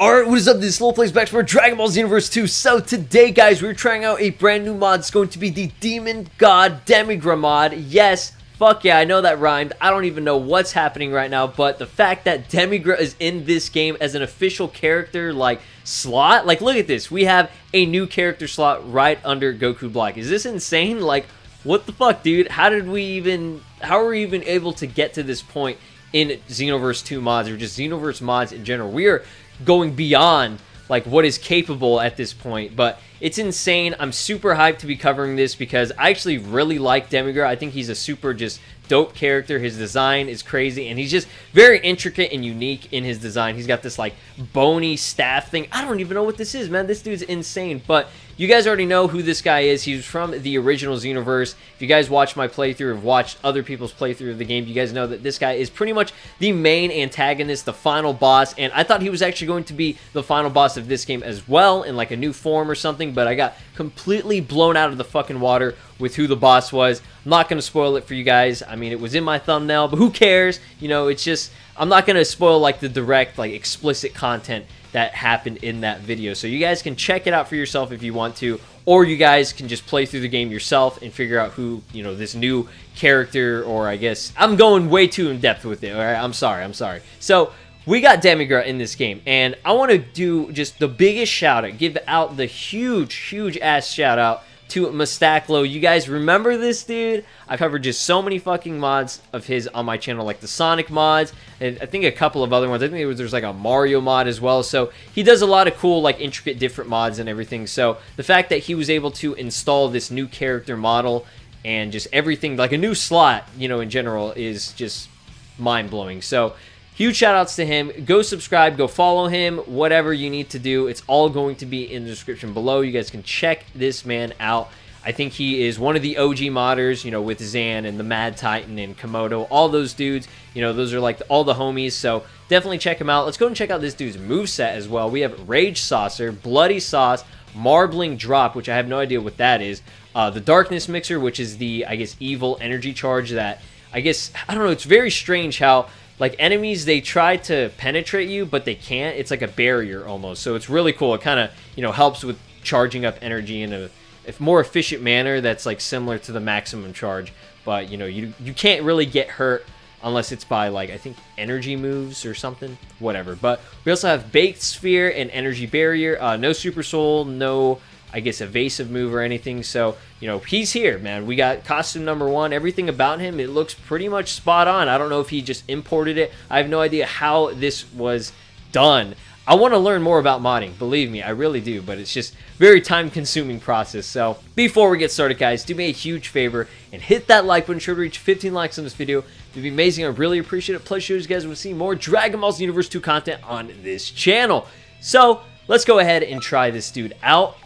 Alright, what is up? This is Slow Plays back for Dragon Ball Xenoverse 2. So today, guys, we're trying out a brand new mod. It's going to be the Demon God Demigra mod. Yes, fuck yeah, I know that rhymed. I don't even know what's happening right now, but the fact that Demigra is in this game as an official character, like, slot, like, look at this. We have a new character slot right under Goku Black. Is this insane? Like, what the fuck, dude? How are we even able to get to this point in Xenoverse 2 mods, or just Xenoverse mods in general? We are going beyond like what is capable at this point, but it's insane. I'm super hyped to be covering this because I actually really like Demigra. I think he's a super just dope character. His design is crazy, and he's just very intricate and unique in his design. He's got this like bony staff thing. I don't even know what this is, man. This dude's insane. But you guys already know who this guy is. He was from the original Xenoverse. If you guys watch my playthrough or have watched other people's playthrough of the game, you guys know that this guy is pretty much the main antagonist, the final boss, and I thought he was actually going to be the final boss of this game as well in like a new form or something, but I got completely blown out of the fucking water with who the boss was. I'm not going to spoil it for you guys. I mean, it was in my thumbnail, but who cares? You know, it's just, I'm not going to spoil like the direct, like explicit content that happened in that video. So you guys can check it out for yourself if you want to, or you guys can just play through the game yourself and figure out who, you know, this new character, or I guess I'm going way too in depth with it. All right, I'm sorry. So we got Demigra in this game, and I want to do just the biggest shout out, give out the huge ass shout out to Mustaklo. You guys remember this dude? I covered just so many fucking mods of his on my channel, like the Sonic mods, and I think a couple of other ones. I think there's like a Mario mod as well. So he does a lot of cool, like intricate different mods and everything. So the fact that he was able to install this new character model and just everything, like a new slot, you know, in general, is just mind-blowing. So huge shout outs to him. Go subscribe, go follow him, whatever you need to do. It's all going to be in the description below. You guys can check this man out. I think he is one of the OG modders, you know, with Zan and the Mad Titan and Komodo, all those dudes. You know, those are like all the homies, so definitely check him out. Let's go and check out this dude's moveset as well. We have Rage Saucer, Bloody Sauce, Marbling Drop, which I have no idea what that is. The Darkness Mixer, which is the, I guess, evil energy charge that, I guess, I don't know, it's very strange how like enemies, they try to penetrate you, but they can't. It's like a barrier almost. So it's really cool. It kind of, you know, helps with charging up energy in a more efficient manner that's like similar to the maximum charge. But, you know, you can't really get hurt unless it's by like, I think, energy moves or something. Whatever. But we also have Baked Sphere and Energy Barrier. No Super Soul, no, I guess, evasive move or anything. So, you know, he's here, man. We got costume number 1. Everything about him, it looks pretty much spot on. I don't know if he just imported it. I have no idea how this was done. I want to learn more about modding. Believe me, I really do. But it's just very time-consuming process. So before we get started, guys, do me a huge favor and hit that like button. Sure to reach 15 likes on this video. It'd be amazing. I really appreciate it. Plus, you guys want to see more Dragon Ball Xenoverse 2 content on this channel. So let's go ahead and try this dude out.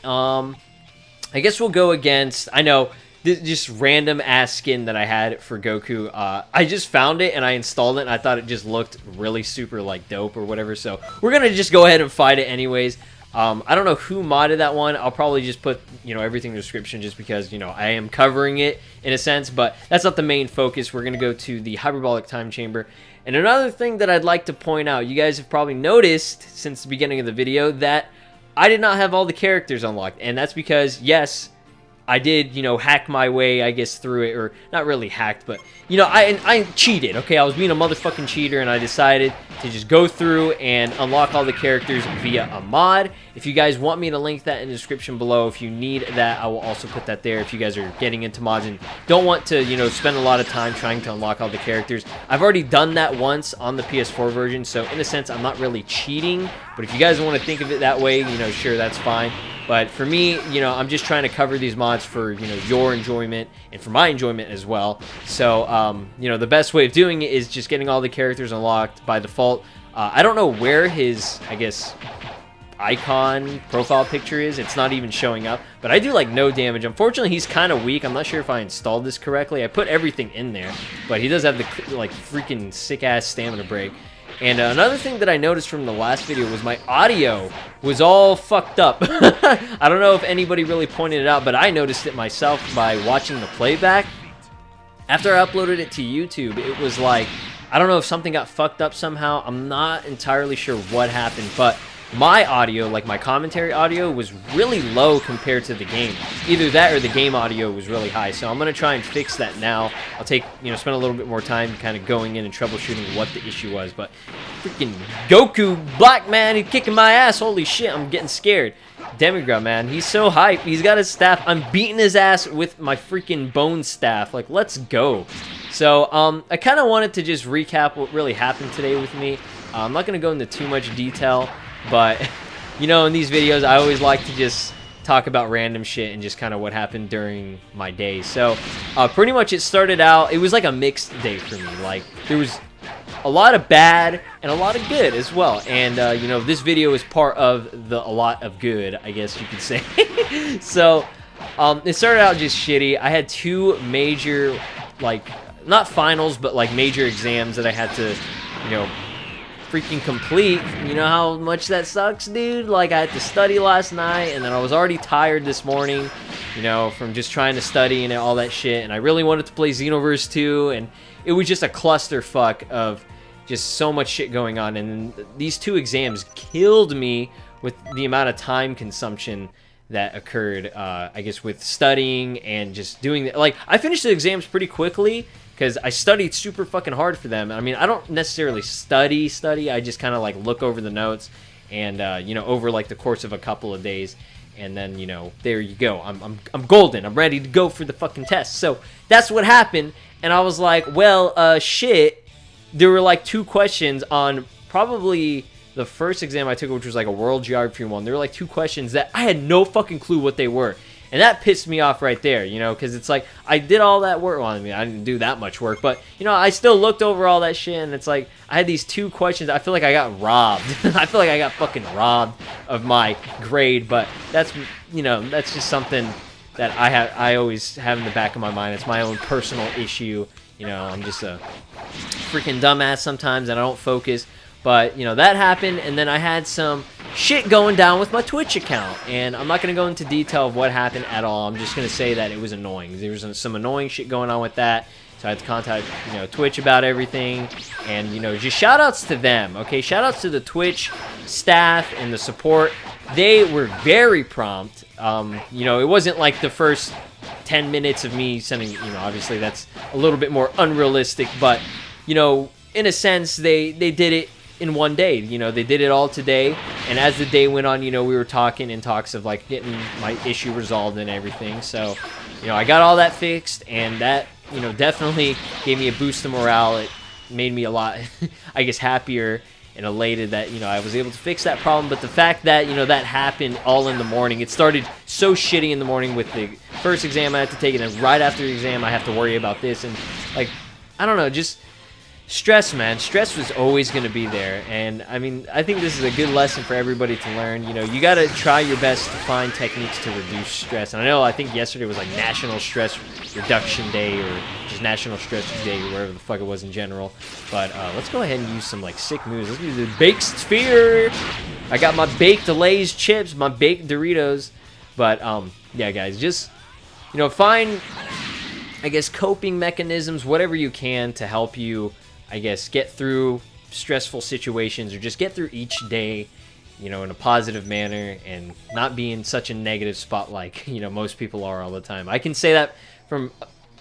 I guess we'll go against, I know, this just random ass skin that I had for Goku. I just found it and I installed it and I thought it just looked really super like dope or whatever. So we're going to just go ahead and fight it anyways. I don't know who modded that one. I'll probably just put, you know, everything in the description just because, you know, I am covering it in a sense, but that's not the main focus. We're going to go to the Hyperbolic Time Chamber. And another thing that I'd like to point out, you guys have probably noticed since the beginning of the video that I did not have all the characters unlocked. And that's because, yes, I did, you know, hack my way, I guess, through it. Or not really hacked, but, you know, I cheated, okay? I was being a motherfucking cheater, and I decided to just go through and unlock all the characters via a mod. If you guys want me to link that in the description below, if you need that, I will also put that there. If you guys are getting into mods and don't want to, you know, spend a lot of time trying to unlock all the characters. I've already done that once on the PS4 version, so in a sense, I'm not really cheating. But if you guys want to think of it that way, you know, sure, that's fine. But for me, you know, I'm just trying to cover these mods for, you know, your enjoyment and for my enjoyment as well. So, you know, the best way of doing it is just getting all the characters unlocked by default. I don't know where his, I guess, icon profile picture is. It's not even showing up. But I do, like, no damage. Unfortunately, he's kind of weak. I'm not sure if I installed this correctly. I put everything in there. But he does have the, like, freaking sick-ass stamina break. And another thing that I noticed from the last video was my audio was all fucked up. I don't know if anybody really pointed it out, but I noticed it myself by watching the playback. After I uploaded it to YouTube, it was like, I don't know if something got fucked up somehow. I'm not entirely sure what happened, but my audio, like my commentary audio, was really low compared to the game. Either that or the game audio was really high. So I'm going to try and fix that now. I'll take, spend a little bit more time kind of going in and troubleshooting what the issue was. But freaking Goku, Black Man, he's kicking my ass. Holy shit, I'm getting scared. Demigra, man, he's so hype. He's got his staff. I'm beating his ass with my freaking bone staff. Like, let's go. So, I kind of wanted to just recap what really happened today with me. I'm not going to go into too much detail. But, in these videos, I always like to just talk about random shit and just kind of what happened during my day. So, pretty much it started out, it was like a mixed day for me. Like, there was a lot of bad and a lot of good as well. And, this video is part of a lot of good, I guess you could say. So, it started out just shitty. I had 2 major, like, not finals, but, like, major exams that I had to, freaking complete. You know how much that sucks, dude? Like, I had to study last night, and then I was already tired this morning, from just trying to study and all that shit, and I really wanted to play Xenoverse 2, and it was just a clusterfuck of just so much shit going on, and these 2 exams killed me with the amount of time consumption that occurred, I guess, with studying and just doing that. Like, I finished the exams pretty quickly, because I studied super fucking hard for them. I mean, I don't necessarily study. I just kind of, like, look over the notes and, over, like, the course of a couple of days. And then, there you go. I'm golden. I'm ready to go for the fucking test. So, that's what happened. And I was like, well, shit. There were, like, 2 questions on probably the first exam I took, which was, like, a world geography one. There were, like, 2 questions that I had no fucking clue what they were. And that pissed me off right there, because it's like, I did all that work. Well, I mean, I didn't do that much work, but, I still looked over all that shit, and it's like, I had these 2 questions. I feel like I got robbed. I feel like I got fucking robbed of my grade, but that's, that's just something that I always have in the back of my mind. It's my own personal issue. I'm just a freaking dumbass sometimes, and I don't focus. But, that happened, and then I had some shit going down with my Twitch account. And I'm not going to go into detail of what happened at all. I'm just going to say that it was annoying. There was some annoying shit going on with that. So I had to contact, Twitch about everything. And, just shout-outs to them, okay? Shout-outs to the Twitch staff and the support. They were very prompt. It wasn't like the first 10 minutes of me sending, obviously that's a little bit more unrealistic. But, in a sense, they did it in one day. They did it all today, and as the day went on, we were talking in talks of, like, getting my issue resolved and everything. So, I got all that fixed, and that, definitely gave me a boost of morale. It made me a lot, I guess, happier and elated that, I was able to fix that problem. But the fact that, that happened all in the morning, it started so shitty in the morning with the first exam I had to take, and then right after the exam I have to worry about this, and, like, I don't know, just stress, man. Stress was always going to be there. And, I mean, I think this is a good lesson for everybody to learn. You got to try your best to find techniques to reduce stress. And I think yesterday was, like, National Stress Reduction Day, or just National Stress Day, or whatever the fuck it was in general. But let's go ahead and use some, like, sick moves. Let's do the Baked Sphere. I got my baked Lay's chips, my baked Doritos. But, yeah, guys, just, find, I guess, coping mechanisms, whatever you can to help you, I guess, get through stressful situations, or just get through each day, in a positive manner, and not be in such a negative spot like, most people are all the time. I can say that from,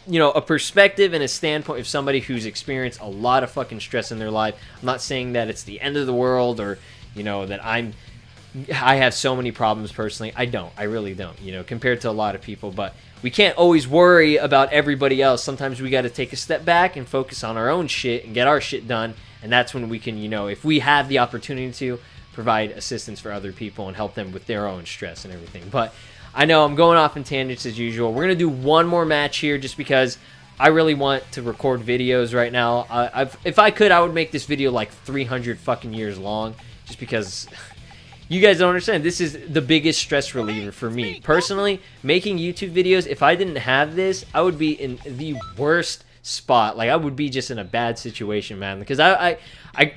a perspective and a standpoint of somebody who's experienced a lot of fucking stress in their life. I'm not saying that it's the end of the world, or, that I have so many problems personally. I don't. I really don't, compared to a lot of people. But we can't always worry about everybody else. Sometimes we got to take a step back and focus on our own shit and get our shit done. And that's when we can, if we have the opportunity to, provide assistance for other people and help them with their own stress and everything. But I know I'm going off in tangents as usual. We're going to do one more match here just because I really want to record videos right now. If I could, I would make this video like 300 fucking years long, just because you guys don't understand. This is the biggest stress reliever for me. Personally, making YouTube videos, if I didn't have this, I would be in the worst spot. Like, I would be just in a bad situation, man, because I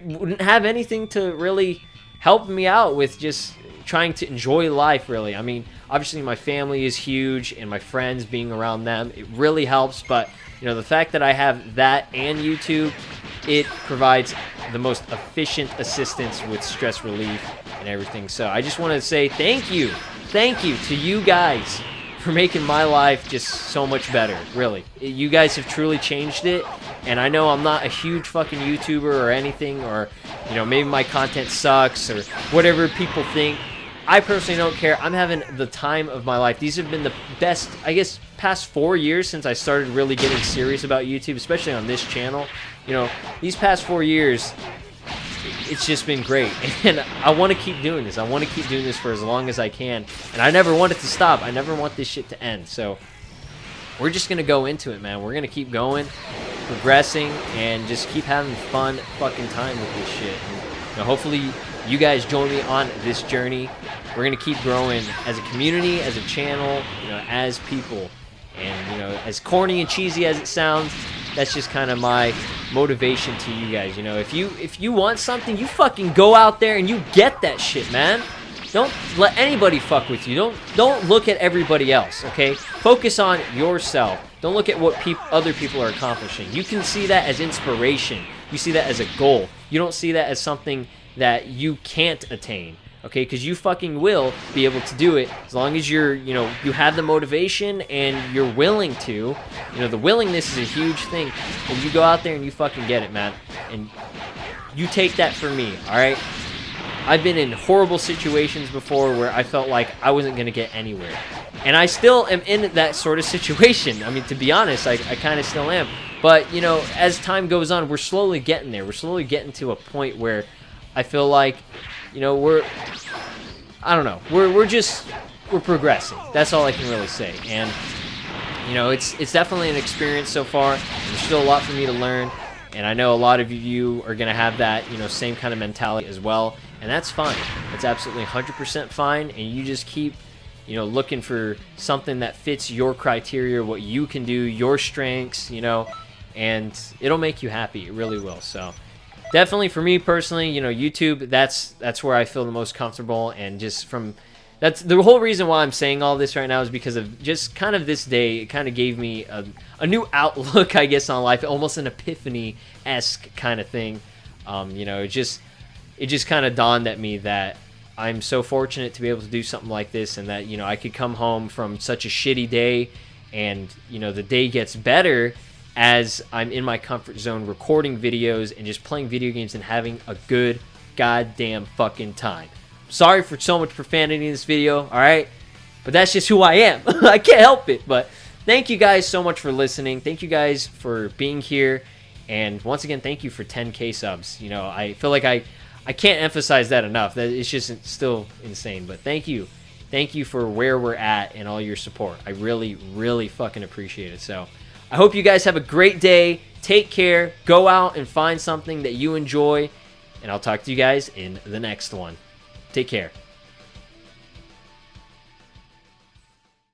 wouldn't have anything to really help me out with just trying to enjoy life, really. I mean, obviously my family is huge, and my friends, being around them, it really helps. But the fact that I have that and YouTube, it provides the most efficient assistance with stress relief and everything. So I just want to say thank you to you guys for making my life just so much better. Really, you guys have truly changed it. And I know I'm not a huge fucking YouTuber or anything, or you know, maybe my content sucks or whatever people think. I personally don't care. I'm having the time of my life. These have been the best, I guess, past 4 years since I started really getting serious about YouTube, especially on this channel. You know, these past 4 years, it's just been great. And I want to keep doing this. I want to keep doing this for as long as I can. And I never want it to stop. I never want this shit to end. So we're just going to go into it, man. We're going to keep going, progressing, and just keep having fun fucking time with this shit. And, you know, hopefully you guys join me on this journey. We're going to keep growing as a community, as a channel, you know, as people. And, you know, as corny and cheesy as it sounds, that's just kind of my motivation to you guys. You know, if you want something, you fucking go out there and you get that shit, man. Don't let anybody fuck with you. Don't look at everybody else, okay? Focus on yourself. Don't look at what other people are accomplishing. You can see that as inspiration. You see that as a goal. You don't see that as something that you can't attain, okay? Because you fucking will be able to do it as long as you're, you know, you have the motivation and you're willing to. You know, the willingness is a huge thing. And you go out there and you fucking get it, man. And you take that from me, all right? I've been in horrible situations before where I felt like I wasn't going to get anywhere. And I still am in that sort of situation. I mean, to be honest, I kind of still am. But, you know, as time goes on, we're slowly getting there. We're slowly getting to a point where I feel like, you know, we're progressing. That's all I can really say. And, you know, it's definitely an experience so far. There's still a lot for me to learn. And I know a lot of you are going to have that, you know, same kind of mentality as well. And that's fine. That's absolutely 100% fine. And you just keep, you know, looking for something that fits your criteria, what you can do, your strengths, you know, and it'll make you happy. It really will. So definitely for me personally, you know, YouTube, that's where I feel the most comfortable. And just from, that's the whole reason why I'm saying all this right now is because of just kind of this day. It kind of gave me a new outlook, I guess, on life, almost an epiphany-esque kind of thing. You know, it just kind of dawned at me that I'm so fortunate to be able to do something like this, and that, you know, I could come home from such a shitty day, and, you know, the day gets better as I'm in my comfort zone recording videos and just playing video games and having a good goddamn fucking time. Sorry for so much profanity in this video, alright? But that's just who I am. I can't help it. But thank you guys so much for listening. Thank you guys for being here. And once again, thank you for 10K subs. You know, I feel like I can't emphasize that enough. That it's just still insane. But thank you. Thank you for where we're at and all your support. I really, really fucking appreciate it. So I hope you guys have a great day. Take care. Go out and find something that you enjoy. And I'll talk to you guys in the next one. Take care.